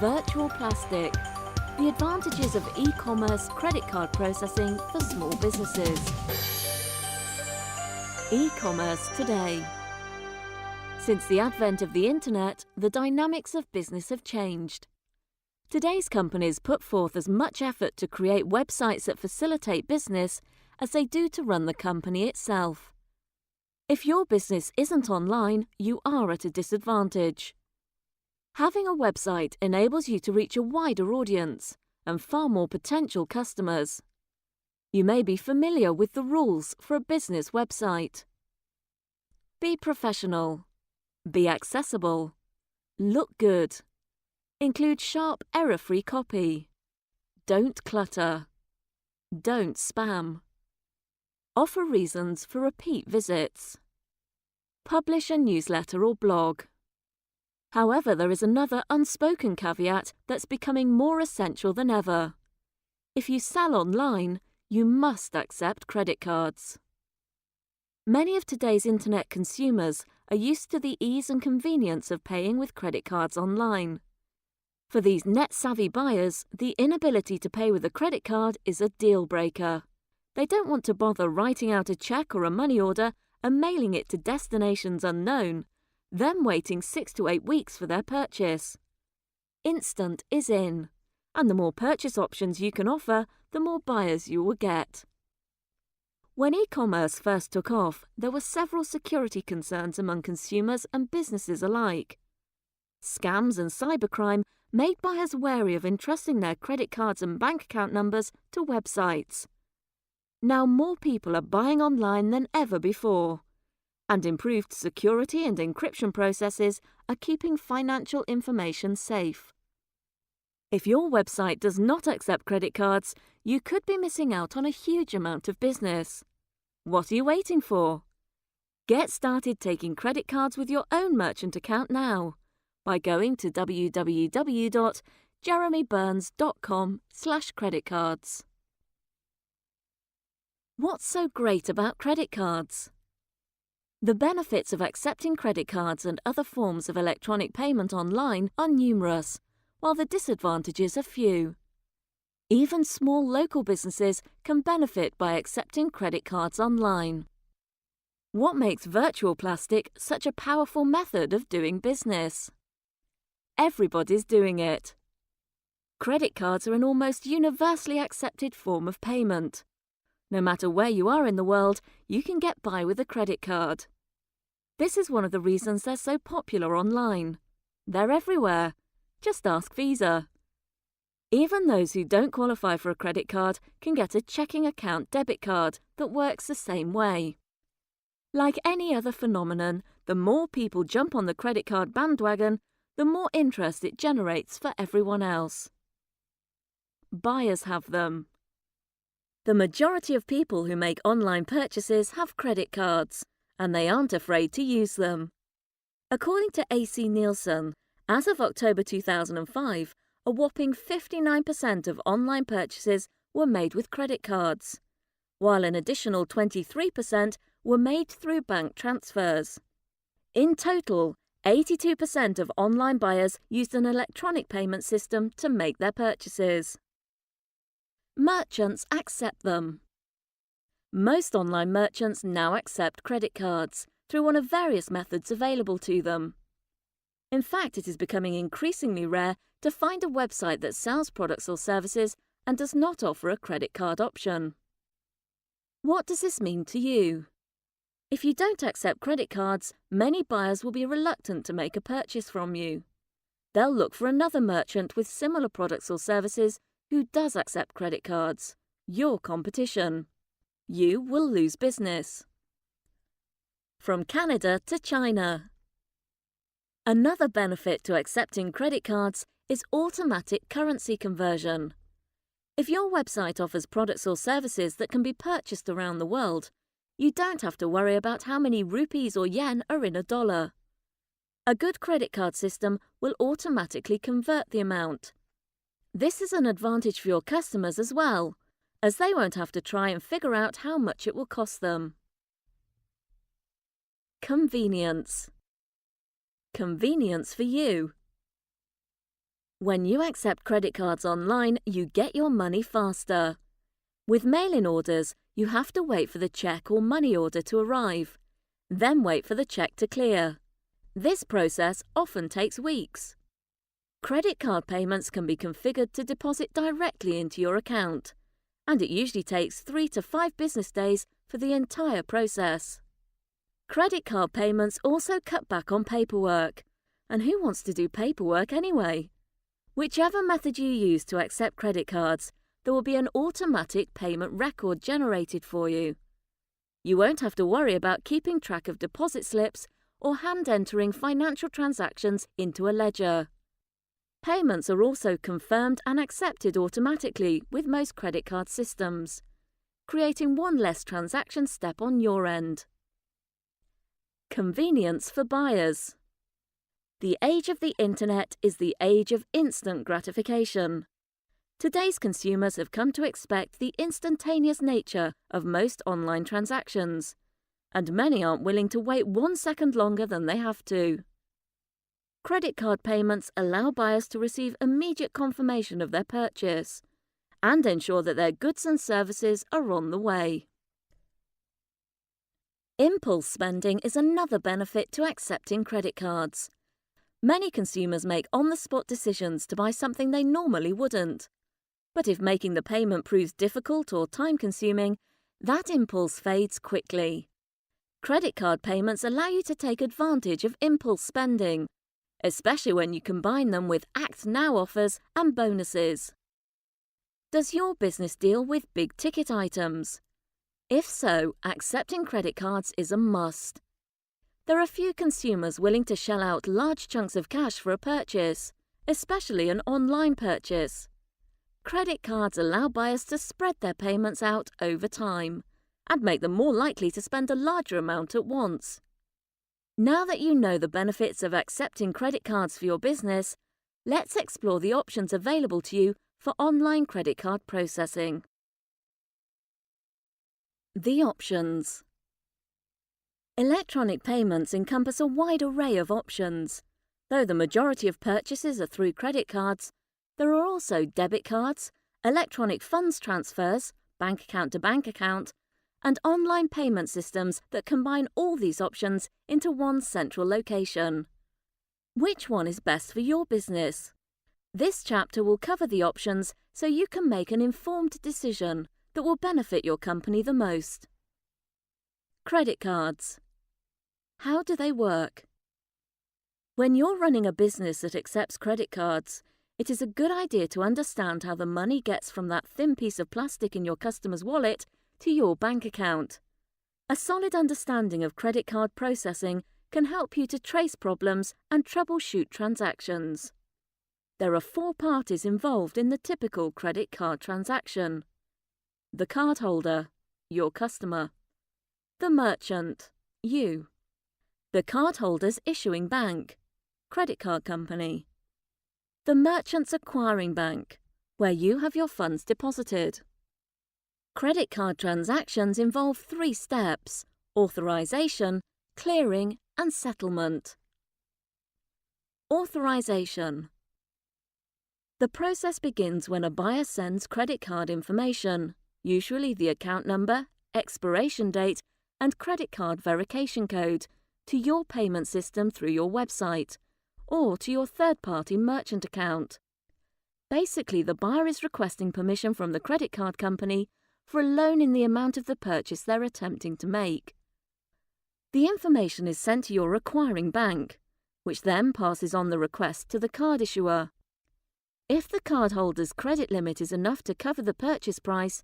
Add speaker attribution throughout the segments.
Speaker 1: Virtual Plastic, the advantages of e-commerce credit card processing for small businesses. E-commerce today. Since the advent of the internet, the dynamics of business have changed. Today's companies put forth as much effort to create websites that facilitate business as they do to run the company itself. If your business isn't online, you are at a disadvantage. Having a website enables you to reach a wider audience and far more potential customers. You may be familiar with the rules for a business website. Be professional. Be accessible. Look good. Include sharp, error-free copy. Don't clutter. Don't spam. Offer reasons for repeat visits. Publish a newsletter or blog. However, there is another unspoken caveat that's becoming more essential than ever. If you sell online, you must accept credit cards. Many of today's internet consumers are used to the ease and convenience of paying with credit cards online. For these net-savvy buyers, the inability to pay with a credit card is a deal-breaker. They don't want to bother writing out a check or a money order and mailing it to destinations unknown, then waiting 6 to 8 weeks for their purchase. Instant is in, and the more purchase options you can offer, the more buyers you will get. When e-commerce first took off, there were several security concerns among consumers and businesses alike. Scams and cybercrime made buyers wary of entrusting their credit cards and bank account numbers to websites. Now more people are buying online than ever before, and improved security and encryption processes are keeping financial information safe. If your website does not accept credit cards, you could be missing out on a huge amount of business. What are you waiting for? Get started taking credit cards with your own merchant account now by going to www.jeremyburns.com/creditcards. What's so great about credit cards? The benefits of accepting credit cards and other forms of electronic payment online are numerous, while the disadvantages are few. Even small local businesses can benefit by accepting credit cards online. What makes Virtual Plastic such a powerful method of doing business? Everybody's doing it. Credit cards are an almost universally accepted form of payment. No matter where you are in the world, you can get by with a credit card. This is one of the reasons they're so popular online. They're everywhere. Just ask Visa. Even those who don't qualify for a credit card can get a checking account debit card that works the same way. Like any other phenomenon, the more people jump on the credit card bandwagon, the more interest it generates for everyone else. Buyers have them. The majority of people who make online purchases have credit cards, and they aren't afraid to use them. According to AC Nielsen, as of October 2005, a whopping 59% of online purchases were made with credit cards, while an additional 23% were made through bank transfers. In total, 82% of online buyers used an electronic payment system to make their purchases. Merchants accept them. Most online merchants now accept credit cards through one of various methods available to them. In fact, it is becoming increasingly rare to find a website that sells products or services and does not offer a credit card option. What does this mean to you? If you don't accept credit cards, many buyers will be reluctant to make a purchase from you. They'll look for another merchant with similar products or services who does accept credit cards, your competition. You will lose business. From Canada to China. Another benefit to accepting credit cards is automatic currency conversion. If your website offers products or services that can be purchased around the world, you don't have to worry about how many rupees or yen are in a dollar. A good credit card system will automatically convert the amount. This is an advantage for your customers as well, as they won't have to try and figure out how much it will cost them. Convenience. Convenience for you. When you accept credit cards online, you get your money faster. With mail-in orders, you have to wait for the cheque or money order to arrive, then wait for the cheque to clear. This process often takes weeks. Credit card payments can be configured to deposit directly into your account, and it usually takes 3 to 5 business days for the entire process. Credit card payments also cut back on paperwork, and who wants to do paperwork anyway? Whichever method you use to accept credit cards, there will be an automatic payment record generated for you. You won't have to worry about keeping track of deposit slips or hand-entering financial transactions into a ledger. Payments are also confirmed and accepted automatically with most credit card systems, creating one less transaction step on your end. Convenience for buyers. The age of the internet is the age of instant gratification. Today's consumers have come to expect the instantaneous nature of most online transactions, and many aren't willing to wait 1 second longer than they have to. Credit card payments allow buyers to receive immediate confirmation of their purchase and ensure that their goods and services are on the way. Impulse spending is another benefit to accepting credit cards. Many consumers make on-the-spot decisions to buy something they normally wouldn't. But if making the payment proves difficult or time-consuming, that impulse fades quickly. Credit card payments allow you to take advantage of impulse spending, especially when you combine them with Act Now offers and bonuses. Does your business deal with big-ticket items? If so, accepting credit cards is a must. There are few consumers willing to shell out large chunks of cash for a purchase, especially an online purchase. Credit cards allow buyers to spread their payments out over time and make them more likely to spend a larger amount at once. Now that you know the benefits of accepting credit cards for your business, let's explore the options available to you for online credit card processing. The options. Electronic payments encompass a wide array of options. Though the majority of purchases are through credit cards, there are also debit cards, electronic funds transfers, bank account to bank account, and online payment systems that combine all these options into one central location. Which one is best for your business? This chapter will cover the options so you can make an informed decision that will benefit your company the most. Credit cards. How do they work? When you're running a business that accepts credit cards, it is a good idea to understand how the money gets from that thin piece of plastic in your customer's wallet to your bank account. A solid understanding of credit card processing can help you to trace problems and troubleshoot transactions. There are 4 parties involved in the typical credit card transaction: the cardholder, your customer; the merchant, you; the cardholder's issuing bank, credit card company; the merchant's acquiring bank, where you have your funds deposited. Credit card transactions involve 3 steps: authorization, clearing, and settlement. Authorization. The process begins when a buyer sends credit card information, usually the account number, expiration date, and credit card verification code, to your payment system through your website, or to your third-party merchant account. Basically, the buyer is requesting permission from the credit card company for a loan in the amount of the purchase they're attempting to make. The information is sent to your acquiring bank, which then passes on the request to the card issuer. If the cardholder's credit limit is enough to cover the purchase price,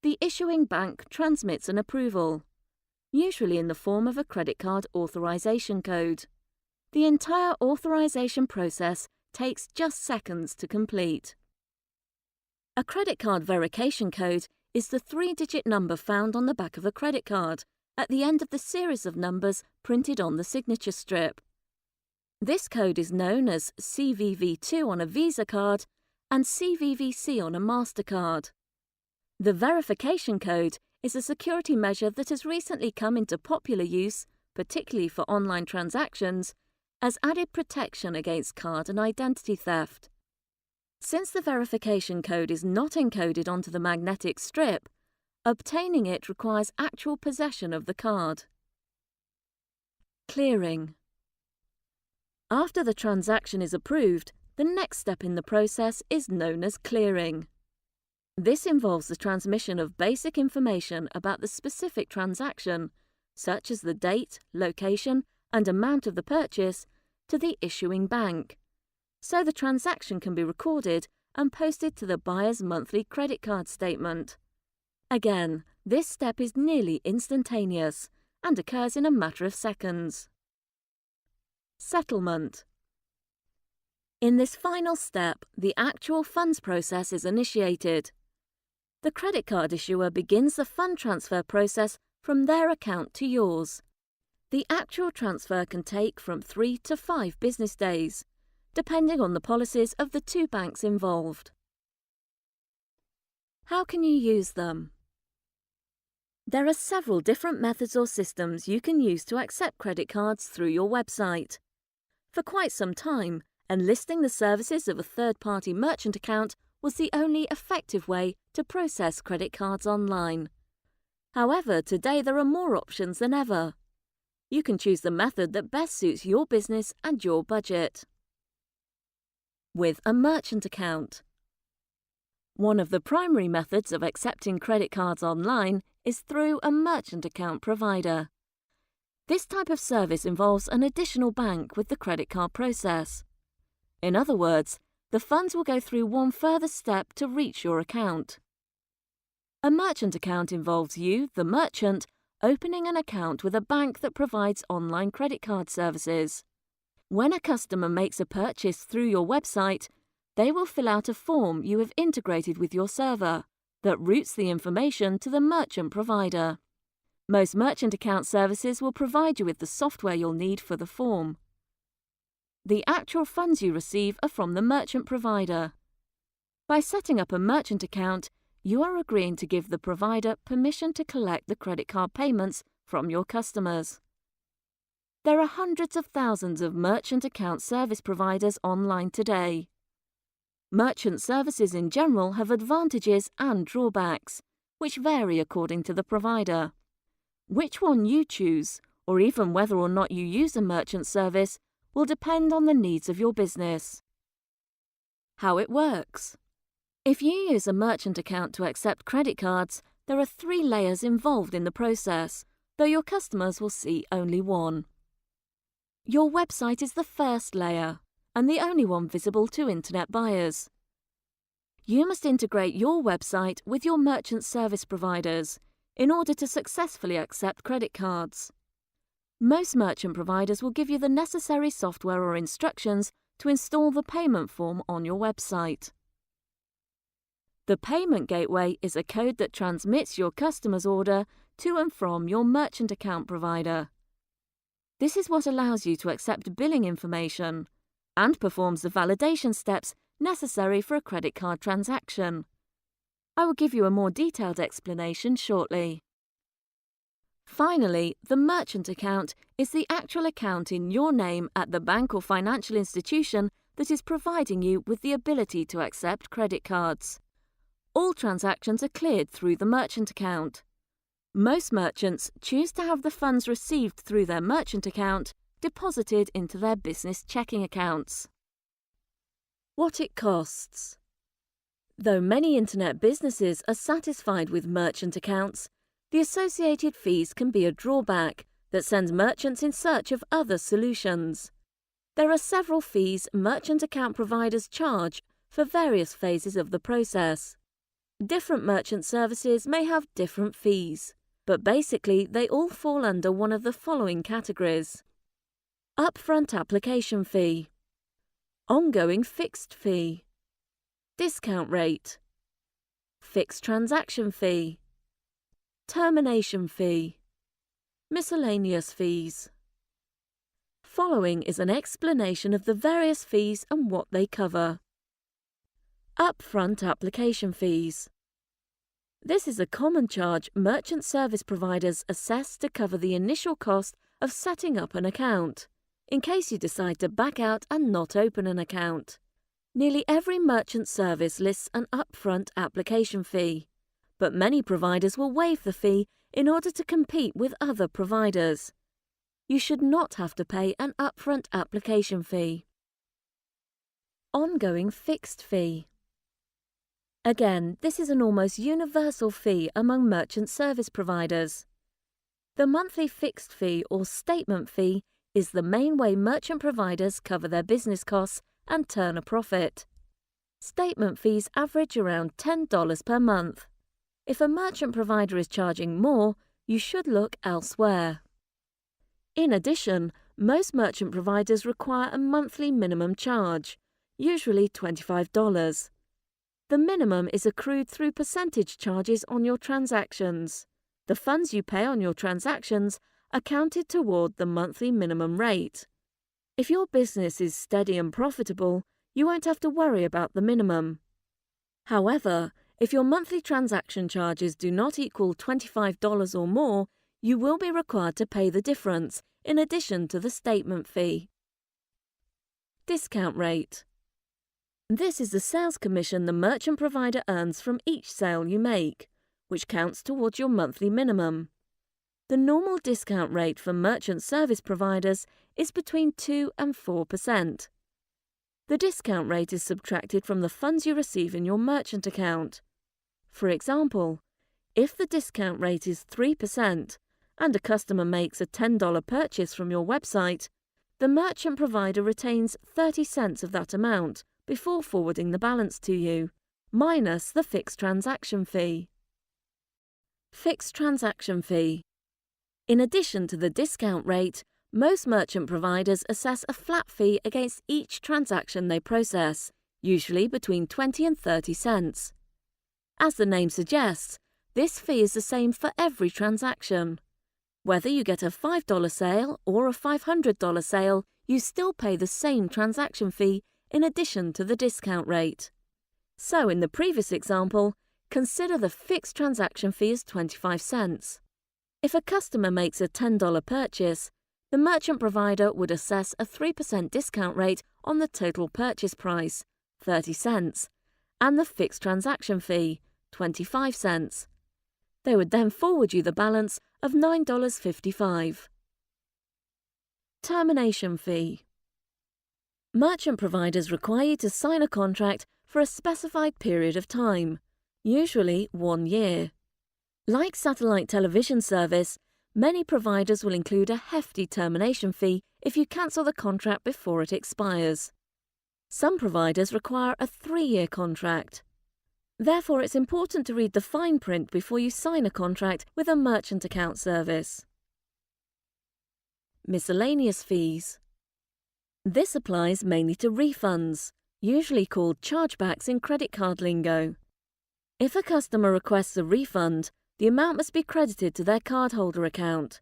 Speaker 1: the issuing bank transmits an approval, usually in the form of a credit card authorization code. The entire authorization process takes just seconds to complete. A credit card verification code is the 3-digit number found on the back of a credit card at the end of the series of numbers printed on the signature strip. This code is known as CVV2 on a Visa card and CVVC on a MasterCard. The verification code is a security measure that has recently come into popular use, particularly for online transactions, as added protection against card and identity theft. Since the verification code is not encoded onto the magnetic strip, obtaining it requires actual possession of the card. Clearing. After the transaction is approved, the next step in the process is known as clearing. This involves the transmission of basic information about the specific transaction, such as the date, location, and amount of the purchase, to the issuing bank, so the transaction can be recorded and posted to the buyer's monthly credit card statement. Again, this step is nearly instantaneous and occurs in a matter of seconds. Settlement. In this final step, the actual funds process is initiated. The credit card issuer begins the fund transfer process from their account to yours. The actual transfer can take from 3 to 5 business days, depending on the policies of the two banks involved. How can you use them? There are several different methods or systems you can use to accept credit cards through your website. For quite some time, enlisting the services of a third-party merchant account was the only effective way to process credit cards online. However, today there are more options than ever. You can choose the method that best suits your business and your budget. With a merchant account. One of the primary methods of accepting credit cards online is through a merchant account provider. This type of service involves an additional bank with the credit card process. In other words, the funds will go through one further step to reach your account. A merchant account involves you, the merchant, opening an account with a bank that provides online credit card services. When a customer makes a purchase through your website, they will fill out a form you have integrated with your server that routes the information to the merchant provider. Most merchant account services will provide you with the software you'll need for the form. The actual funds you receive are from the merchant provider. By setting up a merchant account, you are agreeing to give the provider permission to collect the credit card payments from your customers. There are hundreds of thousands of merchant account service providers online today. Merchant services in general have advantages and drawbacks, which vary according to the provider. Which one you choose, or even whether or not you use a merchant service, will depend on the needs of your business. How it works. If you use a merchant account to accept credit cards, there are 3 layers involved in the process, though your customers will see only one. Your website is the first layer, and the only one visible to Internet buyers. You must integrate your website with your merchant service providers in order to successfully accept credit cards. Most merchant providers will give you the necessary software or instructions to install the payment form on your website. The payment gateway is a code that transmits your customer's order to and from your merchant account provider. This is what allows you to accept billing information and performs the validation steps necessary for a credit card transaction. I will give you a more detailed explanation shortly. Finally, the merchant account is the actual account in your name at the bank or financial institution that is providing you with the ability to accept credit cards. All transactions are cleared through the merchant account. Most merchants choose to have the funds received through their merchant account deposited into their business checking accounts. What it costs. Though many Internet businesses are satisfied with merchant accounts, the associated fees can be a drawback that sends merchants in search of other solutions. There are several fees merchant account providers charge for various phases of the process. Different merchant services may have different fees, but basically they all fall under one of the following categories: upfront application fee, ongoing fixed fee, discount rate, fixed transaction fee, termination fee, miscellaneous fees. Following is an explanation of the various fees and what they cover. Upfront application fees. This is a common charge merchant service providers assess to cover the initial cost of setting up an account, in case you decide to back out and not open an account. Nearly every merchant service lists an upfront application fee, but many providers will waive the fee in order to compete with other providers. You should not have to pay an upfront application fee. Ongoing fixed fee. Again, this is an almost universal fee among merchant service providers. The monthly fixed fee or statement fee is the main way merchant providers cover their business costs and turn a profit. Statement fees average around $10 per month. If a merchant provider is charging more, you should look elsewhere. In addition, most merchant providers require a monthly minimum charge, usually $25. The minimum is accrued through percentage charges on your transactions. The funds you pay on your transactions are counted toward the monthly minimum rate. If your business is steady and profitable, you won't have to worry about the minimum. However, if your monthly transaction charges do not equal $25 or more, you will be required to pay the difference in addition to the statement fee. Discount rate. This is the sales commission the merchant provider earns from each sale you make, which counts towards your monthly minimum. The normal discount rate for merchant service providers is between 2 and 4%. The discount rate is subtracted from the funds you receive in your merchant account. For example, if the discount rate is 3% and a customer makes a $10 purchase from your website, the merchant provider retains 30 cents of that amount before forwarding the balance to you, minus the fixed transaction fee. Fixed transaction fee. In addition to the discount rate, most merchant providers assess a flat fee against each transaction they process, usually between 20 and 30 cents. As the name suggests, this fee is the same for every transaction. Whether you get a $5 sale or a $500 sale, you still pay the same transaction fee in addition to the discount rate. So in the previous example, consider the fixed transaction fee as 25 cents. If a customer makes a $10 purchase, the merchant provider would assess a 3% discount rate on the total purchase price, 30 cents, and the fixed transaction fee, 25 cents. They would then forward you the balance of $9.55. Termination fee. Merchant providers require you to sign a contract for a specified period of time, usually 1 year. Like satellite television service, many providers will include a hefty termination fee if you cancel the contract before it expires. Some providers require a 3-year contract. Therefore, it's important to read the fine print before you sign a contract with a merchant account service. Miscellaneous fees. This applies mainly to refunds, usually called chargebacks in credit card lingo. If a customer requests a refund, the amount must be credited to their cardholder account.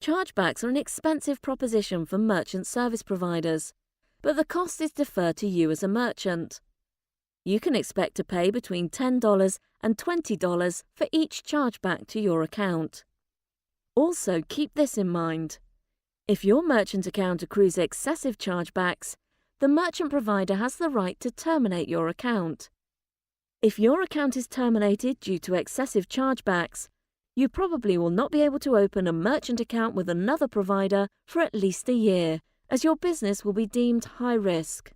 Speaker 1: Chargebacks are an expensive proposition for merchant service providers, but the cost is deferred to you as a merchant. You can expect to pay between $10 and $20 for each chargeback to your account. Also, keep this in mind. If your merchant account accrues excessive chargebacks, the merchant provider has the right to terminate your account. If your account is terminated due to excessive chargebacks, you probably will not be able to open a merchant account with another provider for at least a year, as your business will be deemed high risk.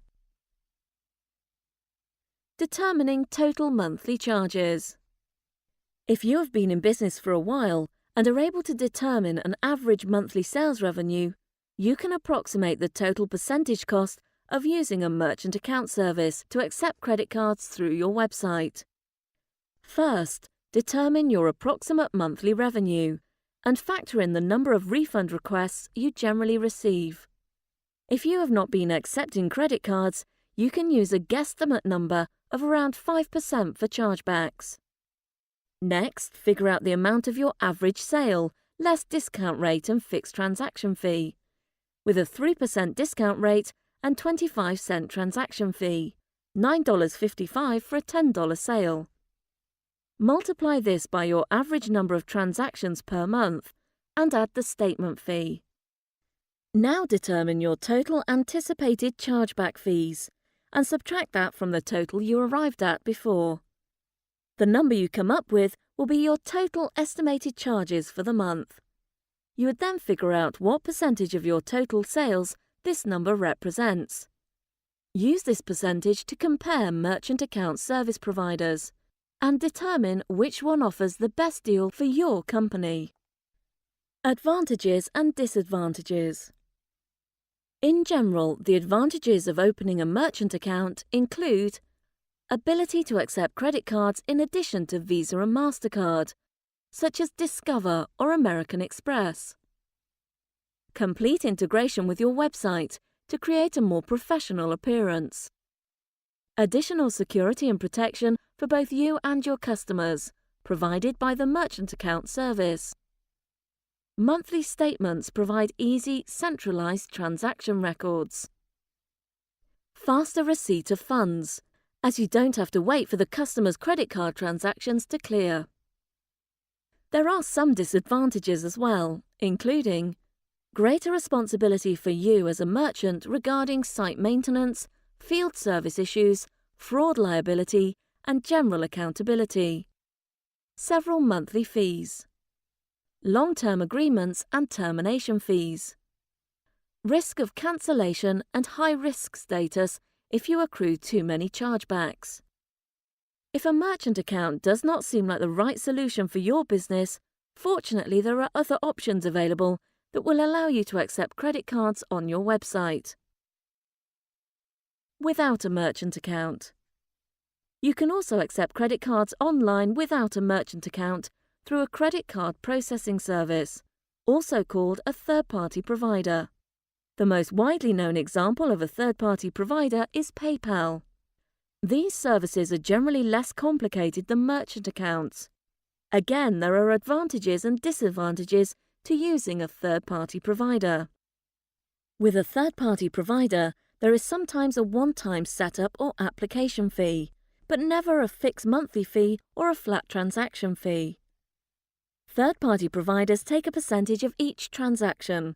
Speaker 1: Determining total monthly charges. If you have been in business for a while and are able to determine an average monthly sales revenue, you can approximate the total percentage cost of using a merchant account service to accept credit cards through your website. First, determine your approximate monthly revenue and factor in the number of refund requests you generally receive. If you have not been accepting credit cards, you can use a guesstimate number of around 5% for chargebacks. Next, figure out the amount of your average sale, less discount rate and fixed transaction fee, with a 3% discount rate and 25-cent transaction fee, $9.55 for a $10 sale. Multiply this by your average number of transactions per month and add the statement fee. Now determine your total anticipated chargeback fees and subtract that from the total you arrived at before. The number you come up with will be your total estimated charges for the month. You would then figure out what percentage of your total sales this number represents. Use this percentage to compare merchant account service providers and determine which one offers the best deal for your company. Advantages and disadvantages. In general, the advantages of opening a merchant account include ability to accept credit cards in addition to Visa and MasterCard, such as Discover or American Express. Complete integration with your website to create a more professional appearance. Additional security and protection for both you and your customers, provided by the merchant account service. Monthly statements provide easy, centralized transaction records. Faster receipt of funds, as you don't have to wait for the customer's credit card transactions to clear. There are some disadvantages as well, including greater responsibility for you as a merchant regarding site maintenance, field service issues, fraud liability, and general accountability. Several monthly fees. Long-term agreements and termination fees. Risk of cancellation and high-risk status if you accrue too many chargebacks. If a merchant account does not seem like the right solution for your business, fortunately there are other options available that will allow you to accept credit cards on your website. Without a merchant account. You can also accept credit cards online without a merchant account through a credit card processing service, also called a third-party provider. The most widely known example of a third-party provider is PayPal. These services are generally less complicated than merchant accounts. Again, there are advantages and disadvantages to using a third-party provider. With a third-party provider, there is sometimes a one-time setup or application fee, but never a fixed monthly fee or a flat transaction fee. Third-party providers take a percentage of each transaction.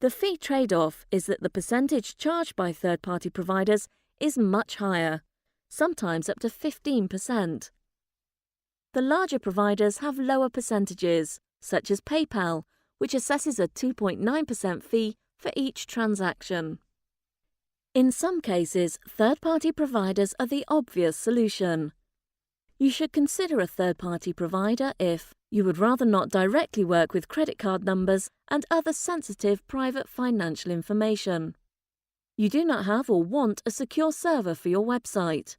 Speaker 1: The fee trade-off is that the percentage charged by third-party providers is much higher, sometimes up to 15%. The larger providers have lower percentages, such as PayPal, which assesses a 2.9% fee for each transaction. In some cases, third-party providers are the obvious solution. You should consider a third-party provider if you would rather not directly work with credit card numbers and other sensitive private financial information. You do not have or want a secure server for your website.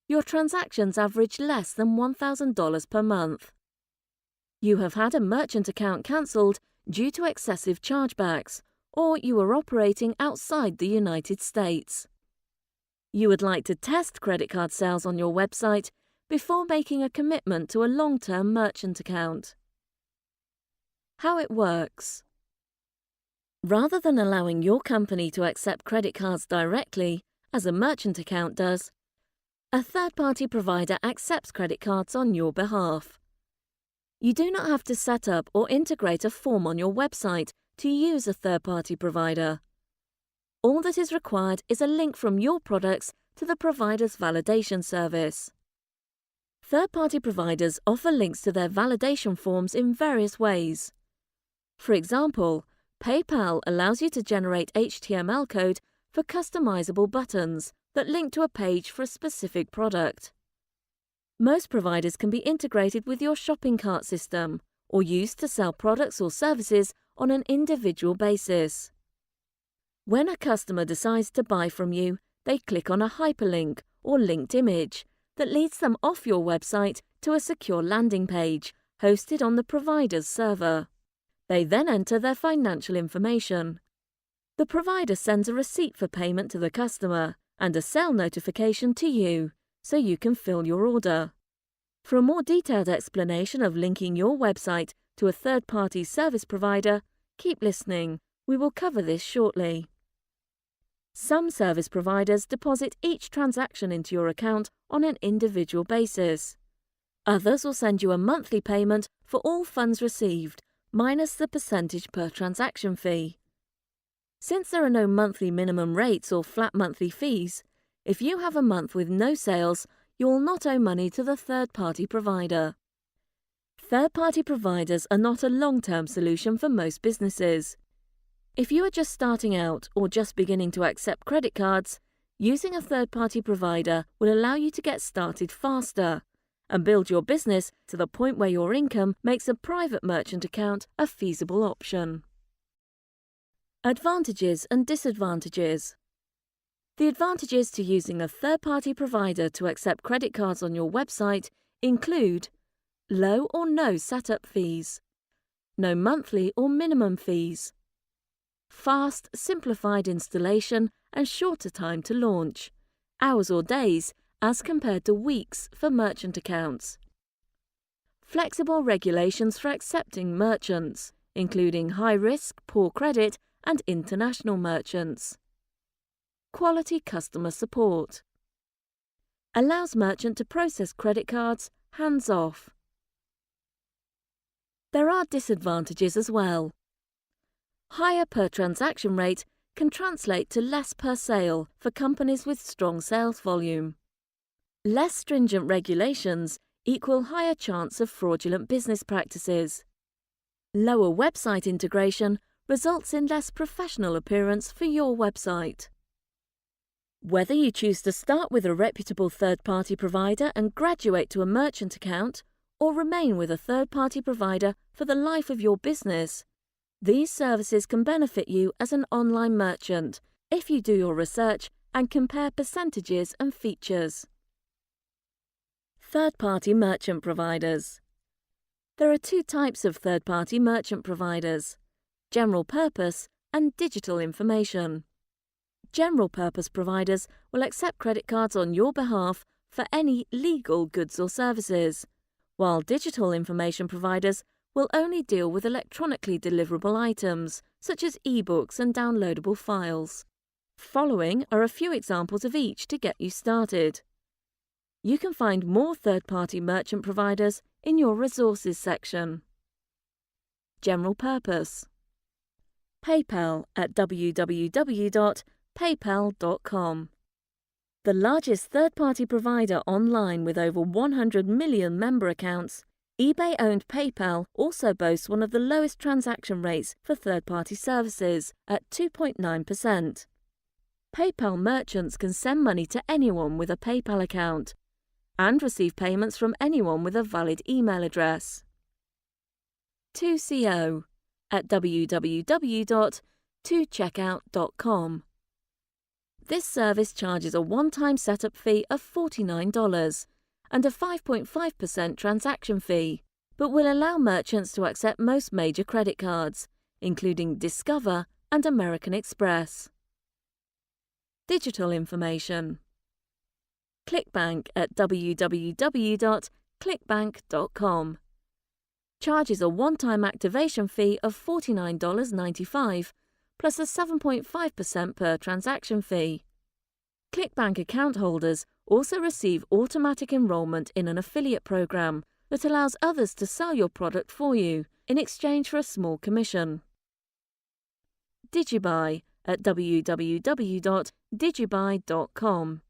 Speaker 1: Your transactions average less than $1,000 per month. You have had a merchant account cancelled due to excessive chargebacks, or you are operating outside the United States. You would like to test credit card sales on your website before making a commitment to a long-term merchant account. How it works. Rather than allowing your company to accept credit cards directly, as a merchant account does, a third-party provider accepts credit cards on your behalf. You do not have to set up or integrate a form on your website to use a third-party provider. All that is required is a link from your products to the provider's validation service. Third-party providers offer links to their validation forms in various ways. For example, PayPal allows you to generate HTML code for customizable buttons that link to a page for a specific product. Most providers can be integrated with your shopping cart system or used to sell products or services on an individual basis. When a customer decides to buy from you, they click on a hyperlink or linked image that leads them off your website to a secure landing page hosted on the provider's server. They then enter their financial information. The provider sends a receipt for payment to the customer and a sale notification to you, so you can fill your order. For a more detailed explanation of linking your website to a third-party service provider, keep listening. We will cover this shortly. Some service providers deposit each transaction into your account on an individual basis. Others will send you a monthly payment for all funds received, minus the percentage per transaction fee. Since there are no monthly minimum rates or flat monthly fees, If you have a month with no sales, you will not owe money to the third-party provider. Third-party providers are not a long-term solution for most businesses. If you are just starting out or just beginning to accept credit cards, using a third-party provider will allow you to get started faster and build your business to the point where your income makes a private merchant account a feasible option. Advantages and disadvantages. The advantages to using a third-party provider to accept credit cards on your website include low or no setup fees, no monthly or minimum fees, fast, simplified installation and shorter time to launch, hours or days as compared to weeks for merchant accounts. Flexible regulations for accepting merchants, including high risk, poor credit, and international merchants. Quality customer support. Allows merchant to process credit cards hands-off. There are disadvantages as well. Higher per transaction rate can translate to less per sale for companies with strong sales volume. Less stringent regulations equal higher chance of fraudulent business practices. Lower website integration results in less professional appearance for your website. Whether you choose to start with a reputable third-party provider and graduate to a merchant account, or remain with a third-party provider for the life of your business, these services can benefit you as an online merchant if you do your research and compare percentages and features. Third-party merchant providers. There are two types of third-party merchant providers: general purpose and digital information. General purpose providers will accept credit cards on your behalf for any legal goods or services, while digital information providers will only deal with electronically deliverable items, such as e-books and downloadable files. Following are a few examples of each to get you started. You can find more third-party merchant providers in your resources section. General purpose. PayPal at www.paypal.com. The largest third-party provider online with over 100 million member accounts, eBay-owned PayPal also boasts one of the lowest transaction rates for third-party services at 2.9%. PayPal merchants can send money to anyone with a PayPal account and receive payments from anyone with a valid email address. 2CO at www.2checkout.com. This service charges a one-time setup fee of $49 and a 5.5% transaction fee, but will allow merchants to accept most major credit cards, including Discover and American Express. Digital information. ClickBank at www.clickbank.com. Charges a one-time activation fee of $49.95 plus a 7.5% per transaction fee. ClickBank account holders also receive automatic enrollment in an affiliate program that allows others to sell your product for you in exchange for a small commission. Digibuy at www.digibuy.com.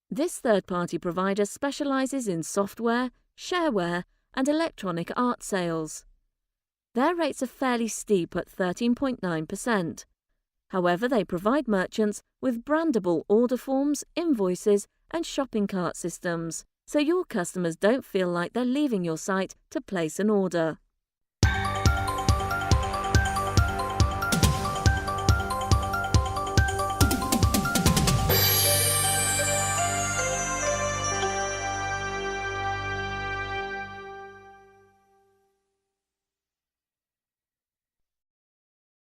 Speaker 1: This third-party provider specializes in software, shareware, and electronic art sales. Their rates are fairly steep at 13.9%. However, they provide merchants with brandable order forms, invoices, and shopping cart systems, so your customers don't feel like they're leaving your site to place an order.